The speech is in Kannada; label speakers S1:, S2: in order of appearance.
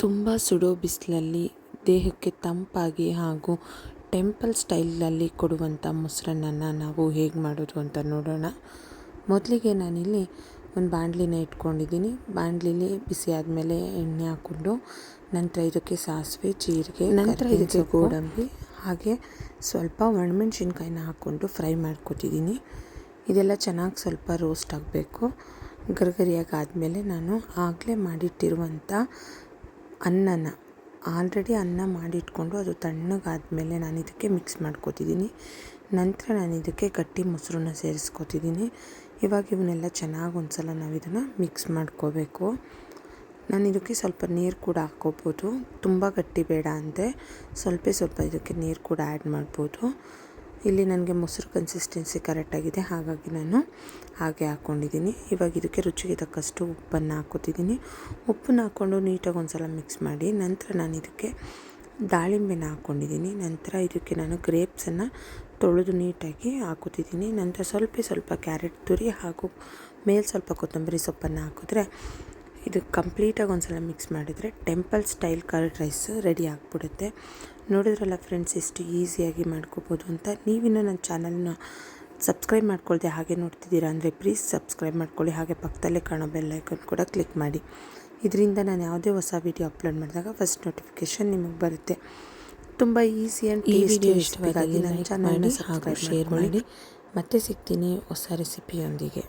S1: ತುಂಬ ಸುಡೋ ಬಿಸಿಲಲ್ಲಿ ದೇಹಕ್ಕೆ ತಂಪಾಗಿ ಹಾಗೂ ಟೆಂಪಲ್ ಸ್ಟೈಲಲ್ಲಿ ಕೊಡುವಂಥ ಮೊಸರನ್ನನ್ನು ನಾವು ಹೇಗೆ ಮಾಡೋದು ಅಂತ ನೋಡೋಣ. ಮೊದಲಿಗೆ ನಾನಿಲ್ಲಿ ಒಂದು ಬಾಣಲಿನ ಇಟ್ಕೊಂಡಿದ್ದೀನಿ. ಬಾಣಲಿಲಿ ಬಿಸಿ ಆದಮೇಲೆ ಎಣ್ಣೆ ಹಾಕ್ಕೊಂಡು ನಂತರ ಇದಕ್ಕೆ ಸಾಸಿವೆ, ಜೀರಿಗೆ, ನಂತರ ಇದಕ್ಕೆ ಗೋಡಂಬಿ ಹಾಗೆ ಸ್ವಲ್ಪ ಒಣಮೆಣ್ಸಿನ್ಕಾಯಿನ ಹಾಕ್ಕೊಂಡು ಫ್ರೈ ಮಾಡ್ಕೊತಿದ್ದೀನಿ. ಇದೆಲ್ಲ ಚೆನ್ನಾಗಿ ಸ್ವಲ್ಪ ರೋಸ್ಟ್ ಆಗಬೇಕು. ಗರಿಗರಿಯಾಗಿ ಆದಮೇಲೆ ನಾನು ಆಗಲೇ ಮಾಡಿಟ್ಟಿರುವಂಥ ಅನ್ನನ ಆಲ್ರೆಡಿ ಅನ್ನ ಮಾಡಿಟ್ಕೊಂಡು ಅದು ತಣ್ಣಗಾದಮೇಲೆ ನಾನು ಇದಕ್ಕೆ ಮಿಕ್ಸ್ ಮಾಡ್ಕೊತಿದ್ದೀನಿ. ನಂತರ ನಾನು ಇದಕ್ಕೆ ಗಟ್ಟಿ ಮೊಸರನ್ನ ಸೇರಿಸ್ಕೊತಿದ್ದೀನಿ. ಇವಾಗ ಇವನ್ನೆಲ್ಲ ಚೆನ್ನಾಗಿ ಒಂದು ಸಲ ನಾವು ಇದನ್ನು ಮಿಕ್ಸ್ ಮಾಡ್ಕೋಬೇಕು. ನಾನು ಇದಕ್ಕೆ ಸ್ವಲ್ಪ ನೀರು ಕೂಡ ಹಾಕ್ಕೋಬೋದು. ತುಂಬ ಗಟ್ಟಿ ಬೇಡ ಅಂದರೆ ಸ್ವಲ್ಪ ಇದಕ್ಕೆ ನೀರು ಕೂಡ ಆ್ಯಡ್ ಮಾಡ್ಬೋದು. ಇಲ್ಲಿ ನನಗೆ ಮೊಸರು ಕನ್ಸಿಸ್ಟೆನ್ಸಿ ಕರೆಕ್ಟಾಗಿದೆ, ಹಾಗಾಗಿ ನಾನು ಹಾಗೆ ಹಾಕ್ಕೊಂಡಿದ್ದೀನಿ. ಇವಾಗ ಇದಕ್ಕೆ ರುಚಿಗೆ ತಕ್ಕಷ್ಟು ಉಪ್ಪನ್ನು ಹಾಕ್ಕೊತಿದ್ದೀನಿ. ಉಪ್ಪನ್ನ ಹಾಕ್ಕೊಂಡು ನೀಟಾಗಿ ಒಂದು ಸಲ ಮಿಕ್ಸ್ ಮಾಡಿ ನಂತರ ನಾನು ಇದಕ್ಕೆ ದಾಳಿಂಬೆನ ಹಾಕ್ಕೊಂಡಿದ್ದೀನಿ. ನಂತರ ಇದಕ್ಕೆ ನಾನು ಗ್ರೇಪ್ಸನ್ನು ತೊಳೆದು ನೀಟಾಗಿ ಹಾಕ್ಕೊತಿದ್ದೀನಿ. ನಂತರ ಸ್ವಲ್ಪ ಕ್ಯಾರೆಟ್ ತುರಿ ಹಾಗೂ ಮೇಲೆ ಸ್ವಲ್ಪ ಕೊತ್ತಂಬರಿ ಸೊಪ್ಪನ್ನು ಹಾಕಿದ್ರೆ ಇದು ಕಂಪ್ಲೀಟಾಗಿ ಒಂದು ಸಲ ಮಿಕ್ಸ್ ಮಾಡಿದರೆ temple style curd rice ready ಆಗಿಬಿಡುತ್ತೆ. ನೋಡಿದ್ರಲ್ಲ ಫ್ರೆಂಡ್ಸ್, ಎಷ್ಟು ಈಸಿಯಾಗಿ ಮಾಡ್ಕೋಬೋದು ಅಂತ. ನೀವಿನ್ನೂ ನನ್ನ ಚಾನಲ್ನ ಸಬ್ಸ್ಕ್ರೈಬ್ ಮಾಡ್ಕೊಳ್ದೆ ಹಾಗೆ ನೋಡ್ತಿದ್ದೀರಾ ಅಂದರೆ ಪ್ಲೀಸ್ ಸಬ್ಸ್ಕ್ರೈಬ್ ಮಾಡ್ಕೊಳ್ಳಿ. ಹಾಗೆ ಪಕ್ಕದಲ್ಲೇ ಕಾಣೋ ಬೆಲ್ ಐಕಾನ್ ಕೂಡ ಕ್ಲಿಕ್ ಮಾಡಿ. ಇದರಿಂದ ನಾನು ಯಾವುದೇ ಹೊಸ ವೀಡಿಯೋ ಅಪ್ಲೋಡ್ ಮಾಡಿದಾಗ ಫಸ್ಟ್ ನೋಟಿಫಿಕೇಷನ್ ನಿಮಗೆ ಬರುತ್ತೆ. ತುಂಬ ಈಸಿ ಆ್ಯಂಡ್ ಈ ವಿಡಿಯೋ ಇಷ್ಟವಾದಾಗ ನನ್ನ ಚಾನಲ್ನ ಸಬ್ಸ್ಕ್ರೈಬ್ ಶೇರ್ ಮಾಡಿ. ಮತ್ತೆ ಸಿಗ್ತೀನಿ ಹೊಸ ರೆಸಿಪಿಯೊಂದಿಗೆ.